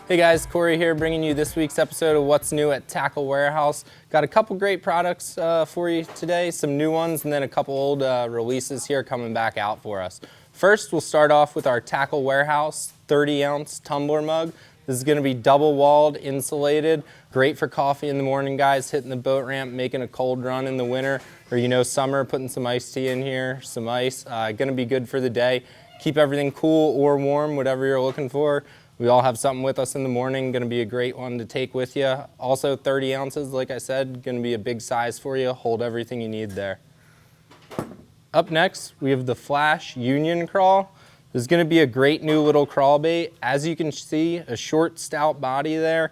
Hey guys, Corey here bringing you this week's episode of What's New at Tackle Warehouse. Got a couple great products for you today, some new ones, and then a couple old releases here coming back out for us. First, we'll start off with our Tackle Warehouse 30-ounce tumbler mug. This is going to be double-walled, insulated, great for coffee in the morning, guys, hitting the boat ramp, making a cold run in the winter, or summer, putting some iced tea in here, some ice. Going to be good for the day. Keep everything cool or warm, whatever you're looking for. We all have something with us in the morning, going to be a great one to take with you. Also 30 ounces, like I said, going to be a big size for you, hold everything you need there. Up next, we have the Flash Union Crawl. This is going to be a great new little crawl bait. As you can see, a short, stout body there,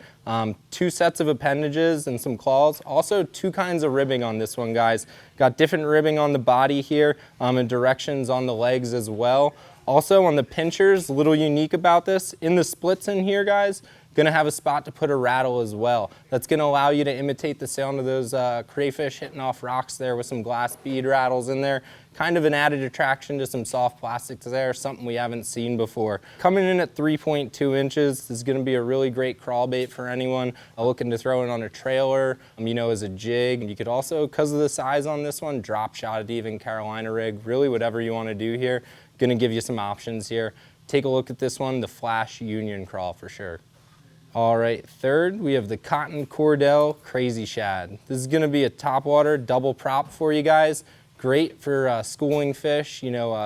2 sets of appendages and some claws. Also 2 kinds of ribbing on this one, guys. Got different ribbing on the body here and directions on the legs as well. Also on the pinchers, a little unique about this, in the splits in here, guys, gonna have a spot to put a rattle as well. That's gonna allow you to imitate the sound of those crayfish hitting off rocks there with some glass bead rattles in there. Kind of an added attraction to some soft plastics there, something we haven't seen before. Coming in at 3.2 inches, this is gonna be a really great crawl bait for anyone looking to throw it on a trailer, as a jig. You could also, because of the size on this one, drop shot it even Carolina rig, really whatever you wanna do here. Gonna give you some options here. Take a look at this one, the Flash Union Crawl for sure. All right, third, we have the Cotton Cordell Crazy Shad. This is gonna be a topwater double prop for you guys. Great for schooling fish,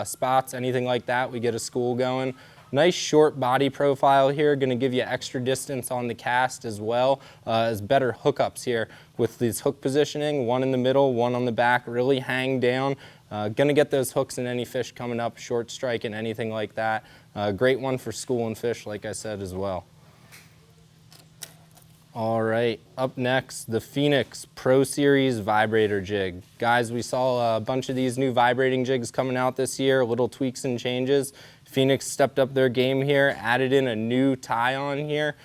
spots, anything like that. We get a school going. Nice short body profile here, gonna give you extra distance on the cast as well as better hookups here with this hook positioning, one in the middle, one on the back, really hang down. Gonna get those hooks in any fish coming up, short striking, anything like that. Great one for schooling fish, like I said as well. All right, up next, the Phenix Pro Series Vibrator Jig. Guys, we saw a bunch of these new vibrating jigs coming out this year, little tweaks and changes. Phenix stepped up their game here, added in a new tie on here.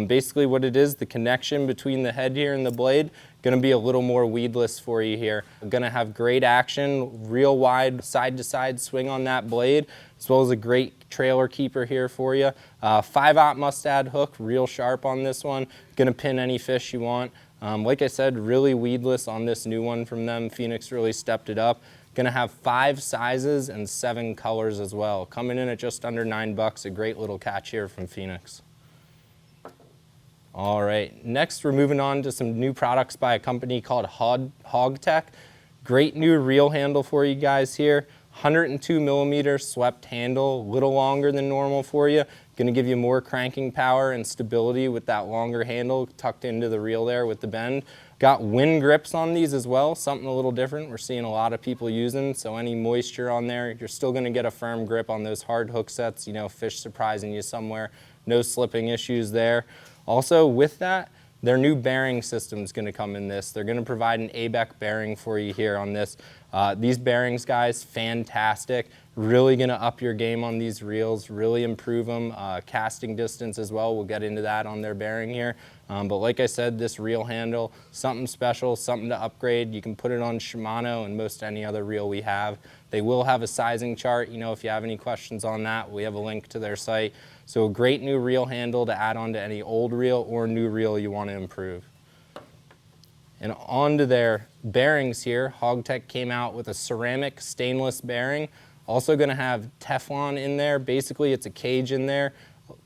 Basically what it is, the connection between the head here and the blade, gonna be a little more weedless for you here. Gonna have great action, real wide side-to-side swing on that blade, as well as a great trailer keeper here for you. 5/0 mustad hook, real sharp on this one. Gonna pin any fish you want. Like I said, really weedless on this new one from them. Phenix really stepped it up. Gonna have 5 sizes and 7 colors as well. Coming in at just under $9, a great little catch here from Phenix. All right, next we're moving on to some new products by a company called Hawg Tech. Great new reel handle for you guys here. 102 millimeter swept handle, a little longer than normal for you. Gonna give you more cranking power and stability with that longer handle tucked into the reel there with the bend. Got wind grips on these as well, something a little different we're seeing a lot of people using, so any moisture on there, you're still gonna get a firm grip on those hard hook sets, fish surprising you somewhere, no slipping issues there. Also with that, their new bearing system is going to come in this. They're going to provide an ABEC bearing for you here on this. These bearings, guys, fantastic. Really going to up your game on these reels, really improve them. Casting distance as well, we'll get into that on their bearing here. But like I said, this reel handle, something special, something to upgrade. You can put it on Shimano and most any other reel we have. They will have a sizing chart. If you have any questions on that, we have a link to their site. So a great new reel handle to add on to any old reel or new reel you want to improve. And on to their bearings here, Hawg Tech came out with a ceramic stainless bearing. Also going to have Teflon in there. Basically, it's a cage in there.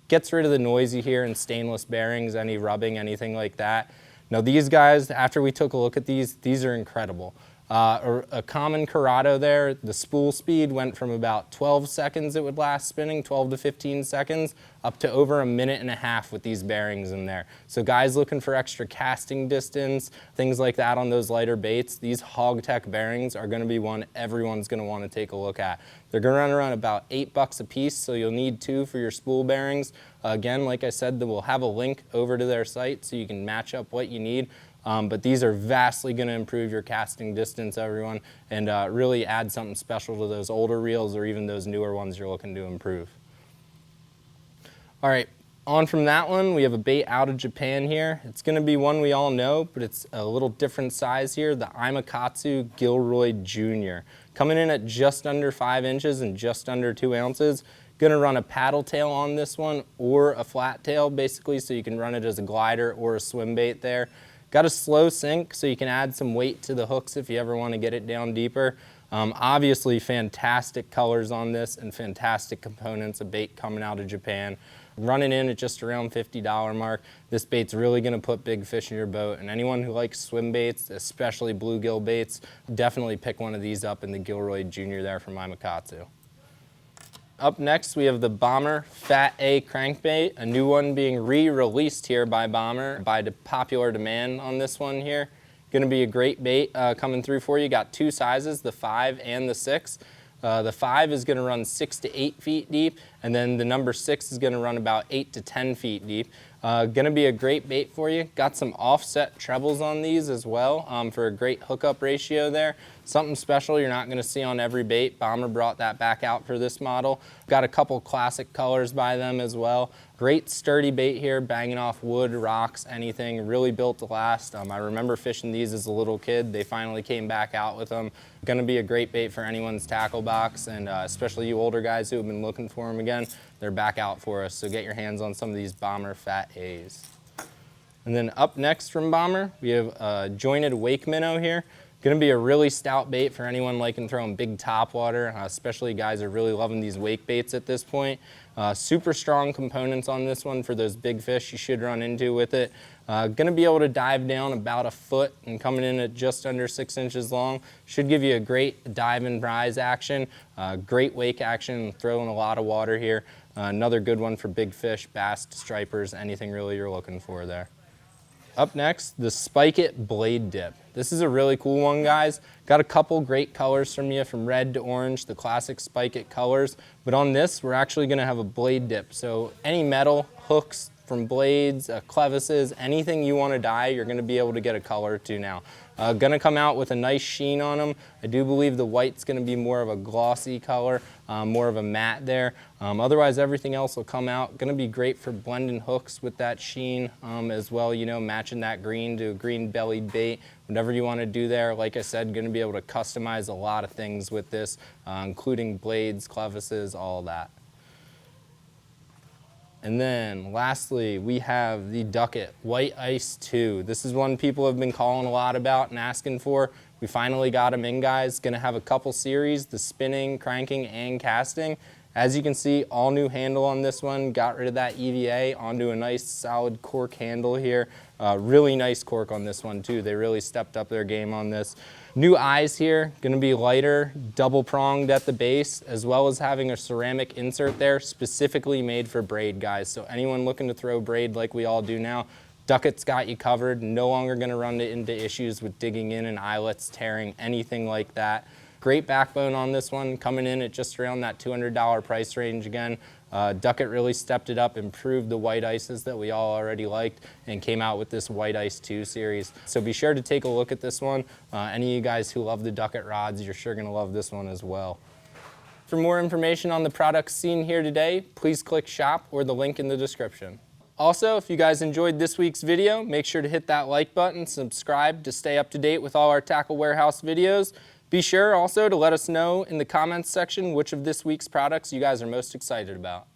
Gets rid of the noise you hear in stainless bearings, any rubbing, anything like that. Now these guys, after we took a look at these are incredible. A common Corrado there, the spool speed went from about 12 seconds it would last spinning, 12 to 15 seconds, up to over 1.5 minutes with these bearings in there. So guys looking for extra casting distance, things like that on those lighter baits, these Hawg Tech bearings are gonna be one everyone's gonna wanna take a look at. They're gonna run around about $8 a piece, so you'll need 2 for your spool bearings. Again, like I said, we'll have a link over to their site so you can match up what you need. But these are vastly going to improve your casting distance, everyone, and really add something special to those older reels or even those newer ones you're looking to improve. All right, on from that one, we have a bait out of Japan here. It's going to be one we all know, but it's a little different size here, the Imakatsu Gilroy Jr. Coming in at just under 5 inches and just under 2 ounces. Gonna run a paddle tail on this one or a flat tail basically, so you can run it as a glider or a swim bait there. Got a slow sink so you can add some weight to the hooks if you ever want to get it down deeper. Obviously fantastic colors on this and fantastic components, a bait coming out of Japan. Running in at just around $50 mark. This bait's really gonna put big fish in your boat, and anyone who likes swim baits, especially bluegill baits, definitely pick one of these up in the Gilroy Jr. there from Imakatsu. Up next, we have the Bomber Fat A Crankbait, a new one being re-released here by Bomber by popular demand on this one here. Gonna be a great bait coming through for you. Got two sizes, the 5 and the 6. The 5 is gonna run 6 to 8 feet deep, and then the number 6 is gonna run about 8 to 10 feet deep. Gonna be a great bait for you. Got some offset trebles on these as well for a great hookup ratio there. Something special you're not gonna see on every bait. Bomber brought that back out for this model. Got a couple classic colors by them as well. Great sturdy bait here, banging off wood, rocks, anything, really built to last. I remember fishing these as a little kid. They finally came back out with them. Gonna be a great bait for anyone's tackle box, and especially you older guys who have been looking for them again, they're back out for us. So get your hands on some of these Bomber Fat A's. And then up next from Bomber, we have a jointed wake minnow here. Gonna be a really stout bait for anyone liking throwing big topwater, especially guys are really loving these wake baits at this point. Super strong components on this one for those big fish you should run into with it. Gonna be able to dive down about a foot and coming in at just under 6 inches long. Should give you a great dive and rise action, great wake action, throwing a lot of water here. Another good one for big fish, bass, stripers, anything really you're looking for there. Up next, the Spike It Blade Dip. This is a really cool one, guys. Got a couple great colors from you, from red to orange, the classic Spike It colors. But on this, we're actually gonna have a blade dip. So any metal, hooks, from blades, clevises, anything you want to dye, you're going to be able to get a color to now. Going to come out with a nice sheen on them. I do believe the white's going to be more of a glossy color, more of a matte there. Otherwise, everything else will come out. Going to be great for blending hooks with that sheen as well, you know, matching that green to a green bellied bait. Whatever you want to do there, like I said, going to be able to customize a lot of things with this, including blades, clevises, all that. And then lastly, we have the Duckett White Ice 2. This is one people have been calling a lot about and asking for. We finally got them in, guys. Gonna have a couple series, the spinning, cranking, and casting. As you can see, all new handle on this one. Got rid of that EVA onto a nice solid cork handle here. Really nice cork on this one too. They really stepped up their game on this. New eyes here, gonna be lighter, double pronged at the base, as well as having a ceramic insert there, specifically made for braid, guys. So anyone looking to throw braid like we all do now, Duckett's got you covered. No longer gonna run into issues with digging in and eyelets, tearing, anything like that. Great backbone on this one, coming in at just around that $200 price range again. Duckett really stepped it up, improved the white ices that we all already liked, and came out with this White Ice 2 series. So be sure to take a look at this one. Any of you guys who love the Duckett rods, you're sure gonna love this one as well. For more information on the products seen here today, please click shop or the link in the description. Also, if you guys enjoyed this week's video, make sure to hit that like button, subscribe to stay up to date with all our Tackle Warehouse videos. Be sure also to let us know in the comments section which of this week's products you guys are most excited about.